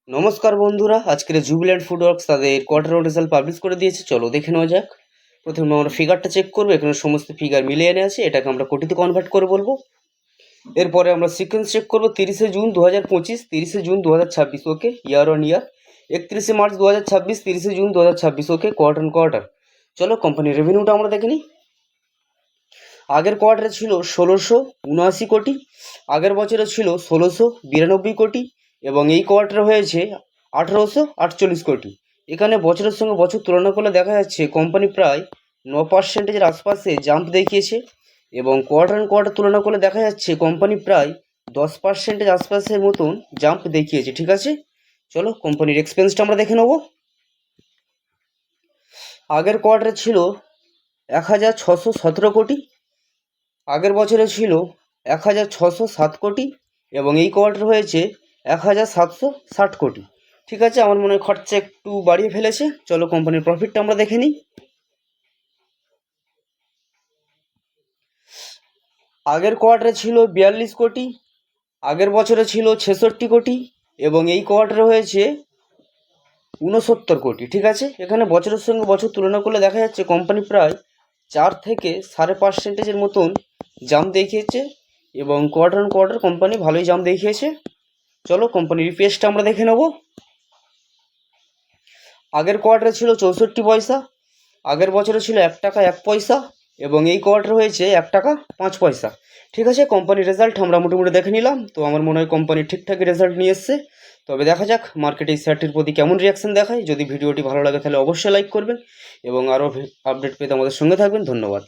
নমস্কার বন্ধুরা, আজকের জুবিল্যান্ট ফুডওয়ার্কস তাদের কোয়ার্টার রেজাল্ট পাবলিশ করে দিয়েছে। চলো দেখে নেওয়া যাক। প্রথমে আমরা ফিগারটা চেক করবো। এখানে সমস্ত ফিগার মিলিয়ে এনে আছে, এটাকে আমরা কোটিতে কনভার্ট করে বলবো। এরপরে আমরা সিকোয়েন্স চেক করবো। 30শে জুন 2025, 30শে June 2026, okay year on year. 31শে মার্চ 2026, 30শে June 2026, okay quarter on quarter. চলো কোম্পানির রেভিনিউটা আমরা দেখে নিই। আগের কোয়ার্টারে ছিল 1679 কোটি, আগের বছরে ছিল 1692 কোটি এবং এই কোয়ার্টারে হয়েছে 1848 কোটি। এখানে বছরের সঙ্গে বছর তুলনা করলে দেখা যাচ্ছে কোম্পানি প্রায় 9%-এর আশপাশে জাম্প দেখিয়েছে এবং কোয়ার্টার অন কোয়ার্টার তুলনা করলে দেখা যাচ্ছে কোম্পানি প্রায় 10%-এর আশপাশের মতন জাম্প দেখিয়েছে। ঠিক আছে, চলো কোম্পানির এক্সপেন্সটা আমরা দেখে নেব। আগের কোয়ার্টারে ছিল 1617 কোটি, আগের বছরে ছিল 1607 কোটি এবং এই কোয়ার্টার হয়েছে 1760 কোটি। ঠিক আছে, আমার মনে হয় খরচা একটু বাড়িয়ে ফেলেছে। চলো কোম্পানির প্রফিটটা আমরা দেখে নিই। আগের কোয়ার্টারে ছিল 42 কোটি, আগের বছরে ছিল 66 কোটি এবং এই কোয়ার্টারে হয়েছে 69 কোটি। ঠিক আছে, এখানে বছরের সঙ্গে বছর তুলনা করলে দেখা যাচ্ছে কোম্পানি প্রায় 4 থেকে 5.5%-এর মতন জাম্প দেখিয়েছে এবং কোয়ার্টার অন কোয়ার্টার কোম্পানি ভালোই জাম্প দেখিয়েছে। চলো কোম্পানির ইপিএসটা আমরা দেখে নেব। আগের কোয়ার্টারে ছিল 64 পয়সা, আগের বছরে ছিল 1 টাকা 1 পয়সা এবং এই কোয়ার্টার হয়েছে 1 টাকা 5 পয়সা। ঠিক আছে, কোম্পানির রেজাল্ট আমরা মোটামুটি দেখে নিলাম। তো আমার মনে হয় কোম্পানি ঠিকঠাকই রেজাল্ট নিয়ে এসছে। তবে দেখা যাক মার্কেটে এই শেয়ারটির প্রতি কেমন রিয়াকশন দেখায়। যদি ভিডিওটি ভালো লাগে তাহলে অবশ্যই লাইক করবেন এবং আরও আপডেট পেতে আমাদের সঙ্গে থাকবেন। ধন্যবাদ।